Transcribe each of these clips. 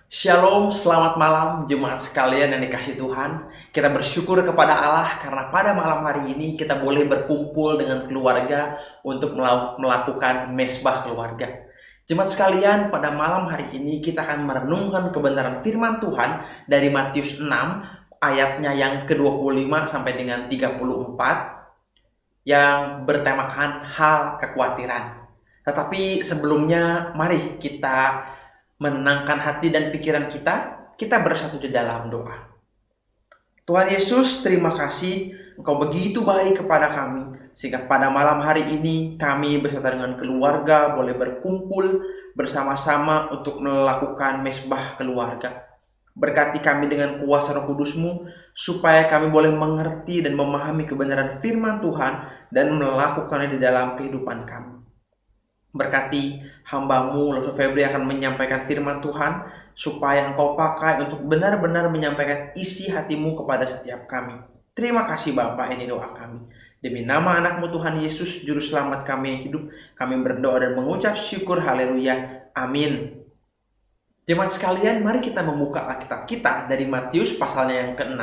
Shalom, selamat malam jemaat sekalian yang dikasih Tuhan. Kita bersyukur kepada Allah karena pada malam hari ini kita boleh berkumpul dengan keluarga untuk melakukan mesbah keluarga. Jemaat sekalian, pada malam hari ini kita akan merenungkan kebenaran firman Tuhan dari Matius 6 ayatnya yang ke-25 sampai dengan 34 yang bertemakan hal kekhawatiran. Tetapi sebelumnya mari kita menenangkan hati dan pikiran kita bersatu di dalam doa. Tuhan Yesus, terima kasih Engkau begitu baik kepada kami, sehingga pada malam hari ini kami beserta dengan keluarga boleh berkumpul bersama-sama untuk melakukan mesbah keluarga. Berkati kami dengan kuasa Roh Kudus-Mu, supaya kami boleh mengerti dan memahami kebenaran firman Tuhan dan melakukannya di dalam kehidupan kami. Berkati hamba-Mu, Laksana Febri akan menyampaikan firman Tuhan, supaya Engkau pakai untuk benar-benar menyampaikan isi hati-Mu kepada setiap kami. Terima kasih Bapa, ini doa kami. Demi nama anak-Mu Tuhan Yesus, Juru Selamat kami yang hidup, kami berdoa dan mengucap syukur, haleluya, amin. Jemaat sekalian, mari kita membuka Alkitab kita dari Matius pasalnya yang ke-6,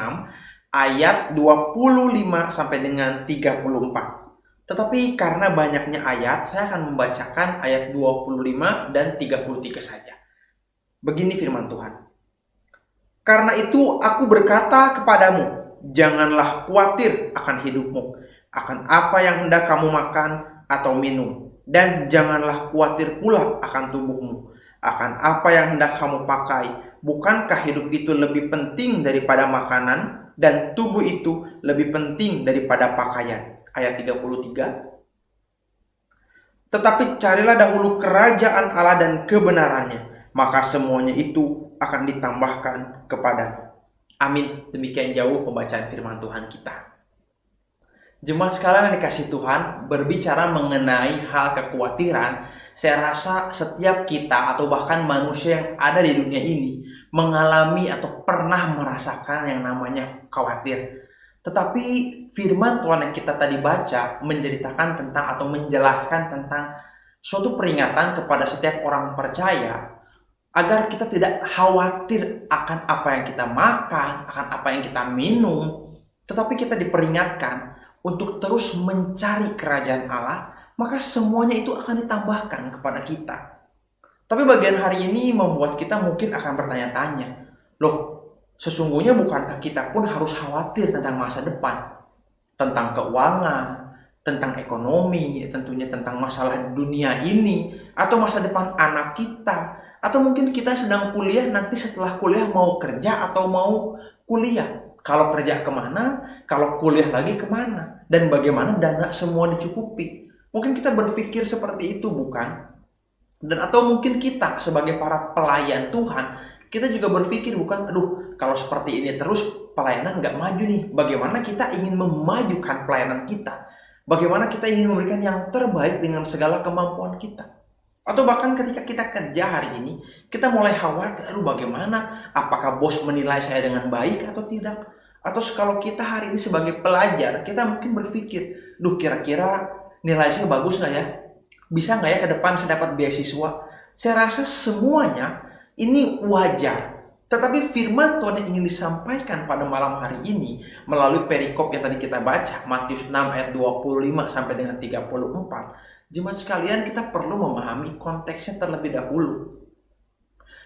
ayat 25 sampai dengan 34. Tetapi karena banyaknya ayat, saya akan membacakan ayat 25 dan 33 saja. Begini firman Tuhan. Karena itu aku berkata kepadamu, janganlah khawatir akan hidupmu, akan apa yang hendak kamu makan atau minum. Dan janganlah khawatir pula akan tubuhmu, akan apa yang hendak kamu pakai. Bukankah hidup itu lebih penting daripada makanan, dan tubuh itu lebih penting daripada pakaian? Ayat 33. Tetapi carilah dahulu kerajaan Allah dan kebenarannya, maka semuanya itu akan ditambahkan kepadamu. Amin. Demikian jauh pembacaan firman Tuhan kita. Jemaat sekalian yang dikasih Tuhan, berbicara mengenai hal kekhawatiran, saya rasa setiap kita atau bahkan manusia yang ada di dunia ini mengalami atau pernah merasakan yang namanya khawatir. Tetapi firman Tuhan yang kita tadi baca menceritakan tentang atau menjelaskan tentang suatu peringatan kepada setiap orang percaya agar kita tidak khawatir akan apa yang kita makan, akan apa yang kita minum, tetapi kita diperingatkan untuk terus mencari kerajaan Allah, maka semuanya itu akan ditambahkan kepada kita. Tapi bagian hari ini membuat kita mungkin akan bertanya-tanya, loh, sesungguhnya bukankah kita pun harus khawatir tentang masa depan, tentang keuangan, tentang ekonomi, tentunya tentang masalah dunia ini, atau masa depan anak kita, atau mungkin kita sedang kuliah, nanti setelah kuliah mau kerja atau mau kuliah. Kalau kerja kemana, kalau kuliah lagi kemana, dan bagaimana dana semua dicukupi. Mungkin kita berpikir seperti itu, bukan? Dan atau mungkin kita sebagai para pelayan Tuhan, kita juga berpikir, bukan, aduh, kalau seperti ini terus pelayanan nggak maju nih. Bagaimana kita ingin memajukan pelayanan kita? Bagaimana kita ingin memberikan yang terbaik dengan segala kemampuan kita? Atau bahkan ketika kita kerja hari ini, kita mulai khawatir, aduh bagaimana? Apakah bos menilai saya dengan baik atau tidak? Atau kalau kita hari ini sebagai pelajar, kita mungkin berpikir, duh kira-kira nilai saya bagus nggak ya? Bisa nggak ya ke depan saya dapat beasiswa? Saya rasa semuanya ini wajar. Tetapi firman Tuhan yang ingin disampaikan pada malam hari ini melalui perikop yang tadi kita baca, Matius 6 ayat 25 sampai dengan 34. Jemaat sekalian, kita perlu memahami konteksnya terlebih dahulu.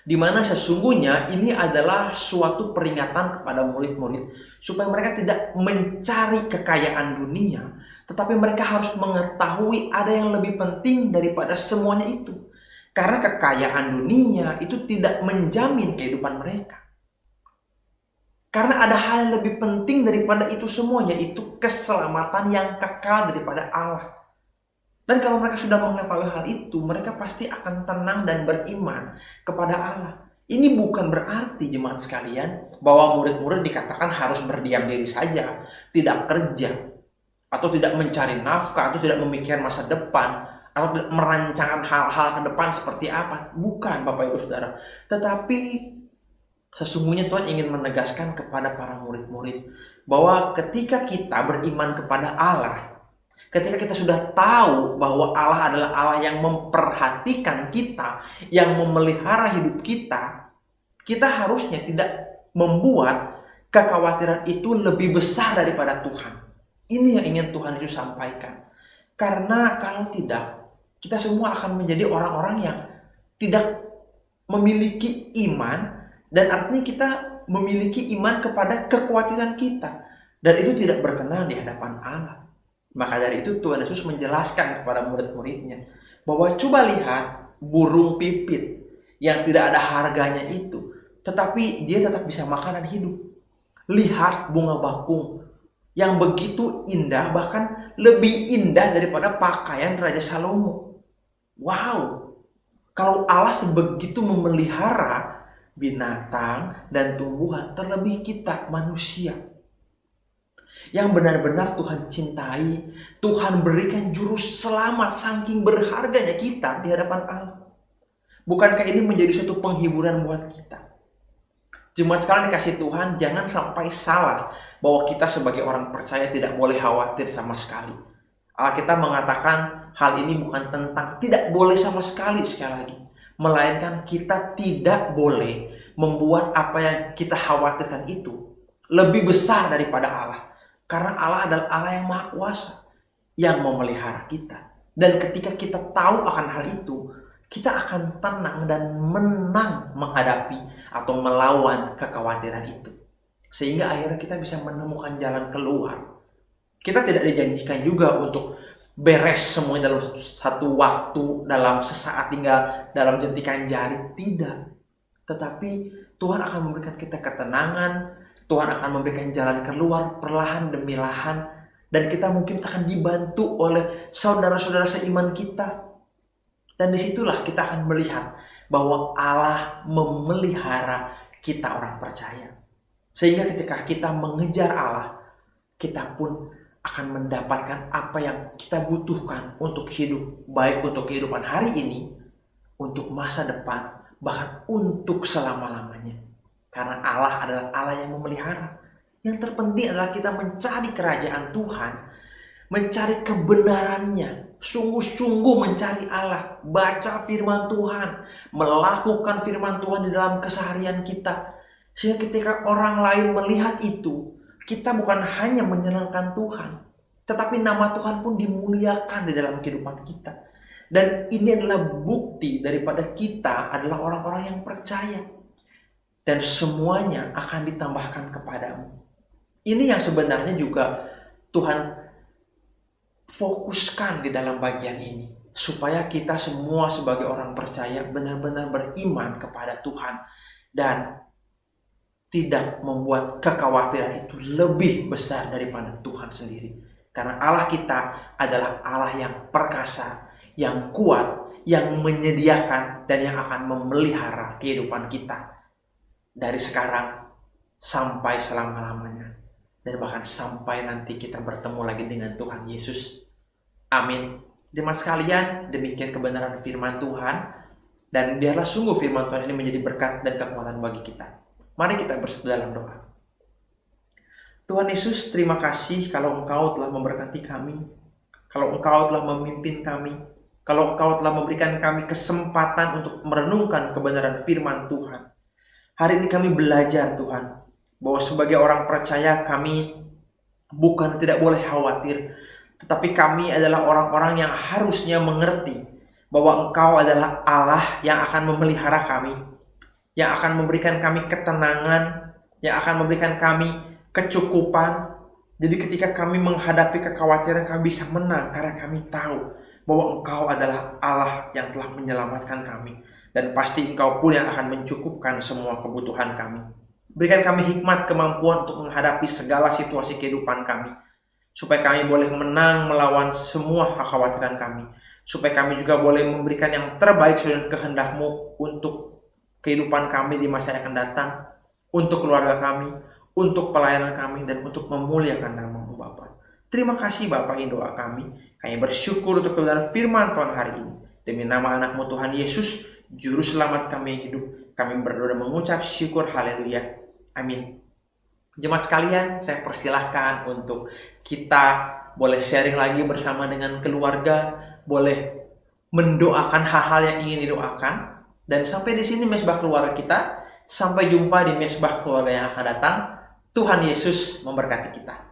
Di mana sesungguhnya ini adalah suatu peringatan kepada murid-murid supaya mereka tidak mencari kekayaan dunia, tetapi mereka harus mengetahui ada yang lebih penting daripada semuanya itu. Karena kekayaan dunia itu tidak menjamin kehidupan mereka. Karena ada hal yang lebih penting daripada itu semua, yaitu keselamatan yang kekal daripada Allah. Dan kalau mereka sudah mengetahui hal itu, mereka pasti akan tenang dan beriman kepada Allah. Ini bukan berarti, jemaat sekalian, bahwa murid-murid dikatakan harus berdiam diri saja, tidak kerja, atau tidak mencari nafkah, atau tidak memikirkan masa depan, atau merancangkan hal-hal ke depan seperti apa. Bukan, Bapak Ibu Saudara. Tetapi sesungguhnya Tuhan ingin menegaskan kepada para murid-murid bahwa ketika kita beriman kepada Allah, ketika kita sudah tahu bahwa Allah adalah Allah yang memperhatikan kita, yang memelihara hidup kita, Kita harusnya tidak membuat kekhawatiran itu lebih besar daripada Tuhan. Ini yang ingin Tuhan Yesus sampaikan. Karena kalau tidak, kita semua akan menjadi orang-orang yang tidak memiliki iman, dan artinya kita memiliki iman kepada kekhawatiran kita. Dan itu tidak berkenan di hadapan Allah. Maka dari itu Tuhan Yesus menjelaskan kepada murid-muridnya bahwa coba lihat burung pipit yang tidak ada harganya itu, tetapi dia tetap bisa makan dan hidup. Lihat bunga bakung yang begitu indah, bahkan lebih indah daripada pakaian Raja Salomo. Wow, kalau Allah sebegitu memelihara binatang dan tumbuhan, terlebih kita manusia yang benar-benar Tuhan cintai, Tuhan berikan juru selamat, saking berharganya kita di hadapan Allah. Bukankah ini menjadi suatu penghiburan buat kita? Jemaat sekalian dikasih Tuhan, jangan sampai salah bahwa kita sebagai orang percaya tidak boleh khawatir sama sekali. Alkitab mengatakan hal ini bukan tentang tidak boleh sama sekali lagi, melainkan kita tidak boleh membuat apa yang kita khawatirkan itu lebih besar daripada Allah. Karena Allah adalah Allah yang Maha Kuasa, yang memelihara kita. Dan ketika kita tahu akan hal itu, kita akan tenang dan menang menghadapi atau melawan kekhawatiran itu. Sehingga akhirnya kita bisa menemukan jalan keluar. Kita tidak dijanjikan juga untuk beres semuanya dalam satu waktu, dalam sesaat, tinggal dalam jentikan jari. Tidak. Tetapi Tuhan akan memberikan kita ketenangan, Tuhan akan memberikan jalan keluar perlahan demi lahan, dan kita mungkin akan dibantu oleh saudara-saudara seiman kita. Dan disitulah kita akan melihat bahwa Allah memelihara kita orang percaya. Sehingga ketika kita mengejar Allah, kita pun akan mendapatkan apa yang kita butuhkan untuk hidup, baik untuk kehidupan hari ini, untuk masa depan, bahkan untuk selama-lamanya. Karena Allah adalah Allah yang memelihara. Yang terpenting adalah kita mencari kerajaan Tuhan, mencari kebenarannya, sungguh-sungguh mencari Allah, baca firman Tuhan, melakukan firman Tuhan di dalam keseharian kita. Sehingga ketika orang lain melihat itu, kita bukan hanya menyenangkan Tuhan, tetapi nama Tuhan pun dimuliakan di dalam kehidupan kita. Dan ini adalah bukti daripada kita adalah orang-orang yang percaya. Dan semuanya akan ditambahkan kepadamu. Ini yang sebenarnya juga Tuhan fokuskan di dalam bagian ini. Supaya kita semua sebagai orang percaya benar-benar beriman kepada Tuhan. Dan tidak membuat kekhawatiran itu lebih besar daripada Tuhan sendiri. Karena Allah kita adalah Allah yang perkasa, yang kuat, yang menyediakan, dan yang akan memelihara kehidupan kita. Dari sekarang sampai selama-lamanya. Dan bahkan sampai nanti kita bertemu lagi dengan Tuhan Yesus. Amin. Jemaat sekalian, demikian kebenaran firman Tuhan. Dan biarlah sungguh firman Tuhan ini menjadi berkat dan kekuatan bagi kita. Mari kita bersatu dalam doa. Tuhan Yesus, terima kasih kalau Engkau telah memberkati kami. Kalau Engkau telah memimpin kami. Kalau Engkau telah memberikan kami kesempatan untuk merenungkan kebenaran firman Tuhan. Hari ini kami belajar Tuhan, bahwa sebagai orang percaya kami bukan tidak boleh khawatir, tetapi kami adalah orang-orang yang harusnya mengerti bahwa Engkau adalah Allah yang akan memelihara kami, yang akan memberikan kami ketenangan, yang akan memberikan kami kecukupan. Jadi ketika kami menghadapi kekhawatiran, kami bisa menang karena kami tahu bahwa Engkau adalah Allah yang telah menyelamatkan kami. Dan pasti Engkau pun yang akan mencukupkan semua kebutuhan kami. Berikan kami hikmat, kemampuan untuk menghadapi segala situasi kehidupan kami. Supaya kami boleh menang melawan semua kekhawatiran kami. Supaya kami juga boleh memberikan yang terbaik sesuai kehendak-Mu untuk kehidupan kami di masa yang akan datang. Untuk keluarga kami, untuk pelayanan kami, dan untuk memuliakan nama-Mu Bapa. Terima kasih Bapa, ini doa kami. Kami bersyukur untuk kebenaran firman Tuhan hari ini. Demi nama anak-Mu Tuhan Yesus, Juru Selamat kami yang hidup, kami berdoa dan mengucap syukur, haleluya, amin. Jemaat sekalian, saya persilahkan untuk kita boleh sharing lagi bersama dengan keluarga, boleh mendoakan hal-hal yang ingin didoakan. Dan sampai di sini mesbah keluarga kita, Sampai jumpa di mesbah keluarga yang akan datang. Tuhan Yesus memberkati kita.